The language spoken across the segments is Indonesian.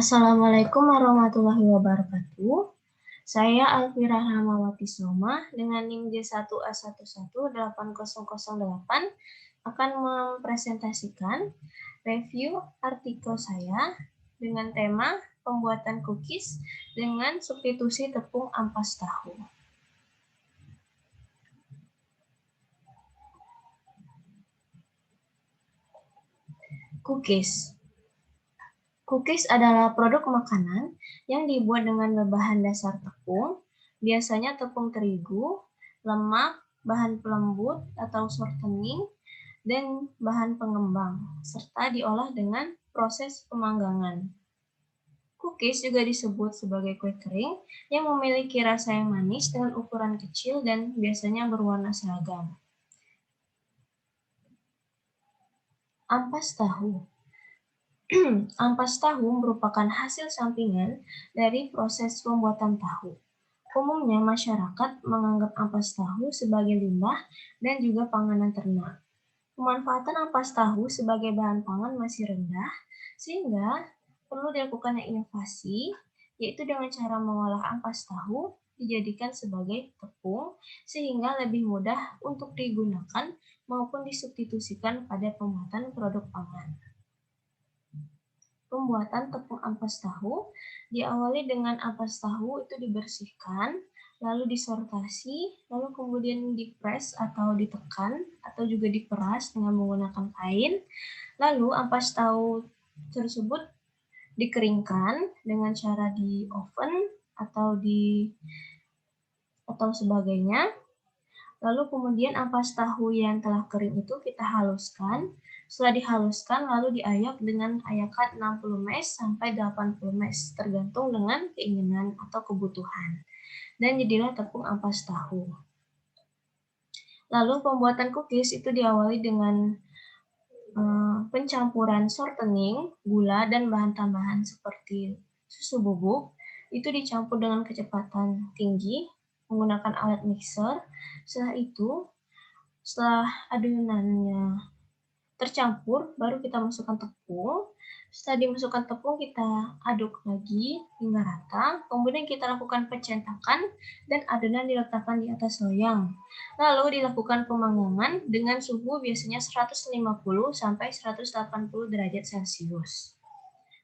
Assalamualaikum warahmatullahi wabarakatuh. Saya Alfira Rahmawati Soma dengan NIM J1A1180008 akan mempresentasikan review artikel saya dengan tema pembuatan cookies dengan substitusi tepung ampas tahu. Cookies adalah produk makanan yang dibuat dengan bahan dasar tepung, biasanya tepung terigu, lemak, bahan pelembut atau shortening, dan bahan pengembang, serta diolah dengan proses pemanggangan. Cookies juga disebut sebagai kue kering yang memiliki rasa yang manis dengan ukuran kecil dan biasanya berwarna seragam. Ampas tahu. Ampas tahu merupakan hasil sampingan dari proses pembuatan tahu. Umumnya masyarakat menganggap ampas tahu sebagai limbah dan juga panganan ternak. Pemanfaatan ampas tahu sebagai bahan pangan masih rendah, sehingga perlu dilakukannya inovasi, yaitu dengan cara mengolah ampas tahu dijadikan sebagai tepung, sehingga lebih mudah untuk digunakan maupun disubstitusikan pada pembuatan produk pangan. Pembuatan tepung ampas tahu diawali dengan ampas tahu itu dibersihkan, lalu disortasi, lalu kemudian dipres atau ditekan, atau juga diperas dengan menggunakan kain. Lalu ampas tahu tersebut dikeringkan dengan cara di oven atau sebagainya. Lalu kemudian ampas tahu yang telah kering itu kita haluskan. Setelah dihaluskan, lalu diayak dengan ayakan 60 mesh sampai 80 mesh, tergantung dengan keinginan atau kebutuhan. Dan jadilah tepung ampas tahu. Lalu pembuatan cookies itu diawali dengan pencampuran shortening, gula, dan bahan tambahan seperti susu bubuk. Itu dicampur dengan kecepatan tinggi menggunakan alat mixer. Setelah adonannya tercampur, baru kita masukkan tepung. Setelah dimasukkan tepung, kita aduk lagi hingga rata. Kemudian kita lakukan pencetakan dan adonan diletakkan di atas loyang. Lalu dilakukan pemanggangan dengan suhu biasanya 150 sampai 180 derajat Celcius.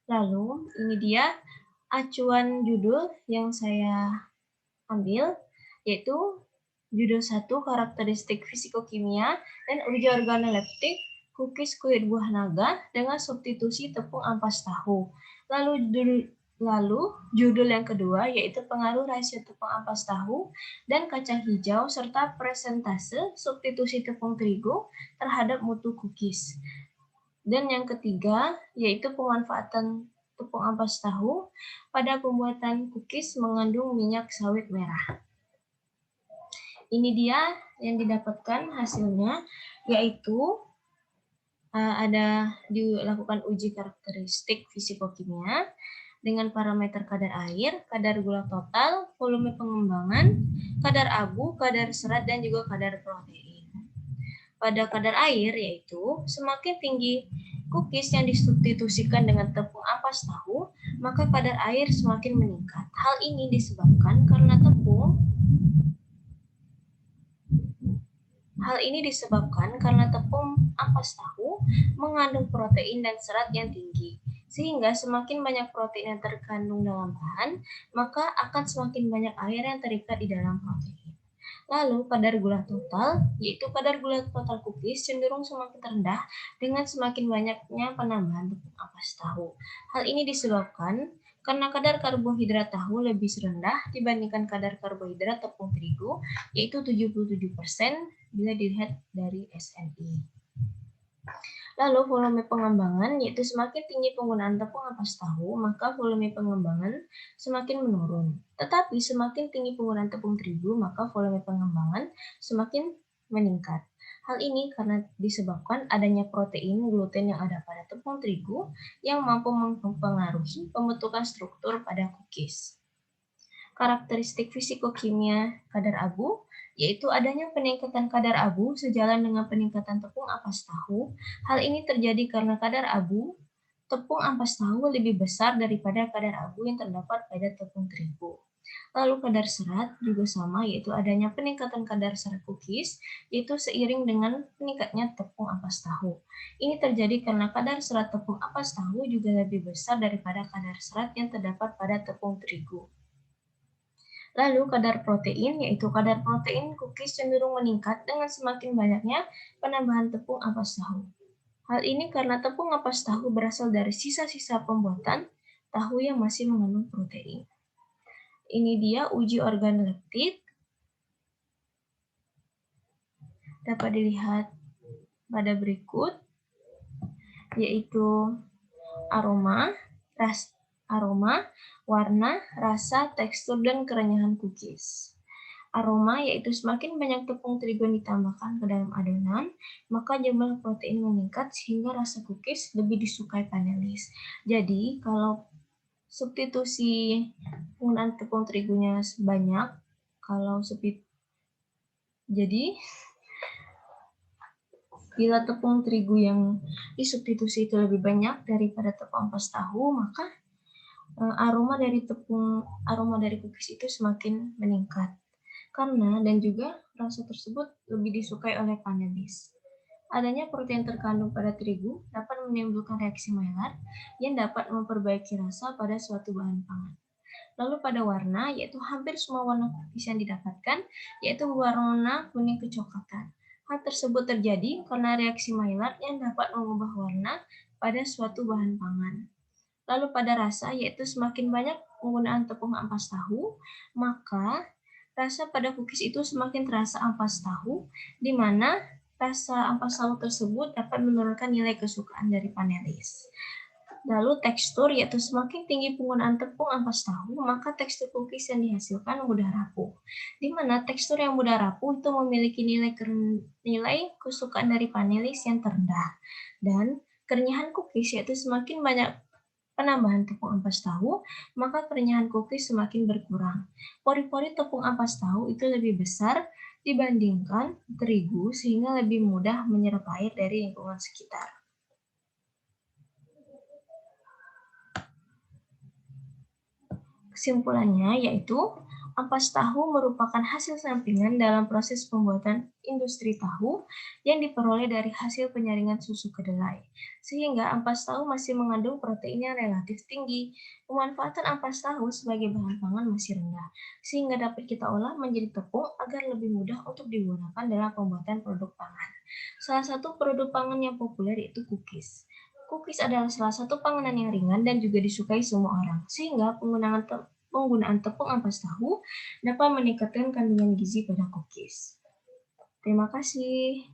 Lalu ini dia acuan judul yang saya ambil, yaitu judul 1, karakteristik fisikokimia dan uji organoleptik cookies kulit buah naga dengan substitusi tepung ampas tahu. Lalu judul yang kedua yaitu pengaruh rasio tepung ampas tahu dan kacang hijau serta presentase substitusi tepung terigu terhadap mutu cookies. Dan yang ketiga yaitu pemanfaatan tepung ampas tahu pada pembuatan cookies mengandung minyak sawit merah. Ini dia yang didapatkan hasilnya, yaitu ada dilakukan uji karakteristik fisikokimia dengan parameter kadar air, kadar gula total, volume pengembangan, kadar abu, kadar serat, dan juga kadar protein. Pada kadar air yaitu semakin tinggi cookies yang disubstitusikan dengan tepung ampas tahu, maka kadar air semakin meningkat. Hal ini disebabkan karena tepung ampas tahu mengandung protein dan serat yang tinggi. Sehingga semakin banyak protein yang terkandung dalam bahan, maka akan semakin banyak air yang terikat di dalam protein. Lalu kadar gula total, yaitu kadar gula total cookies cenderung semakin rendah dengan semakin banyaknya penambahan tepung ampas tahu. Hal ini disebabkan karena kadar karbohidrat tahu lebih rendah dibandingkan kadar karbohidrat tepung terigu, yaitu 77% bila dilihat dari SNI. Lalu volume pengembangan, yaitu semakin tinggi penggunaan tepung ampas tahu, maka volume pengembangan semakin menurun. Tetapi semakin tinggi penggunaan tepung terigu, maka volume pengembangan semakin meningkat. Hal ini karena disebabkan adanya protein gluten yang ada pada tepung terigu yang mampu mempengaruhi pembentukan struktur pada cookies. Karakteristik fisikokimia kadar abu, yaitu adanya peningkatan kadar abu sejalan dengan peningkatan tepung ampas tahu. Hal ini terjadi karena kadar abu tepung ampas tahu lebih besar daripada kadar abu yang terdapat pada tepung terigu. Lalu kadar serat juga sama, yaitu adanya peningkatan kadar serat cookies, yaitu seiring dengan meningkatnya tepung ampas tahu. Ini terjadi karena kadar serat tepung ampas tahu juga lebih besar daripada kadar serat yang terdapat pada tepung terigu. Lalu kadar protein, yaitu kadar protein cookies cenderung meningkat dengan semakin banyaknya penambahan tepung ampas tahu. Hal ini karena tepung ampas tahu berasal dari sisa-sisa pembuatan tahu yang masih mengandung protein. Ini dia uji organoleptik. Dapat dilihat pada berikut, yaitu aroma, warna, rasa, tekstur, dan kerenyahan cookies. Aroma yaitu semakin banyak tepung terigu yang ditambahkan ke dalam adonan, maka jumlah protein meningkat sehingga rasa cookies lebih disukai panelis. Jadi, kalau substitusi penggunaan tepung terigunya banyak, bila tepung terigu yang disubstitusi itu lebih banyak daripada tepung ampas tahu, maka aroma dari cookies itu semakin meningkat. Dan juga rasa tersebut lebih disukai oleh panelis. Adanya protein terkandung pada terigu dapat menimbulkan reaksi Maillard yang dapat memperbaiki rasa pada suatu bahan pangan. Lalu pada warna, yaitu hampir semua warna cookies yang didapatkan, yaitu warna kuning kecoklatan. Hal tersebut terjadi karena reaksi Maillard yang dapat mengubah warna pada suatu bahan pangan. Lalu pada rasa, yaitu semakin banyak penggunaan tepung ampas tahu, maka rasa pada cookies itu semakin terasa ampas tahu, di mana rasa ampas tahu tersebut dapat menurunkan nilai kesukaan dari panelis. Lalu tekstur, yaitu semakin tinggi penggunaan tepung ampas tahu, maka tekstur cookies yang dihasilkan mudah rapuh. Di mana tekstur yang mudah rapuh itu memiliki nilai kesukaan dari panelis yang terendah. Dan kerenyahan cookies, yaitu semakin banyak penambahan tepung ampas tahu, maka kerenyahan cookies semakin berkurang. Pori-pori tepung ampas tahu itu lebih besar dibandingkan terigu, sehingga lebih mudah menyerap air dari lingkungan sekitar. Kesimpulannya yaitu, ampas tahu merupakan hasil sampingan dalam proses pembuatan industri tahu yang diperoleh dari hasil penyaringan susu kedelai. Sehingga ampas tahu masih mengandung protein yang relatif tinggi. Pemanfaatan ampas tahu sebagai bahan pangan masih rendah, sehingga dapat kita olah menjadi tepung agar lebih mudah untuk digunakan dalam pembuatan produk pangan. Salah satu produk pangan yang populer yaitu cookies. Cookies adalah salah satu panganan yang ringan dan juga disukai semua orang, sehingga penggunaan tepung ampas tahu dapat meningkatkan kandungan gizi pada cookies. Terima kasih.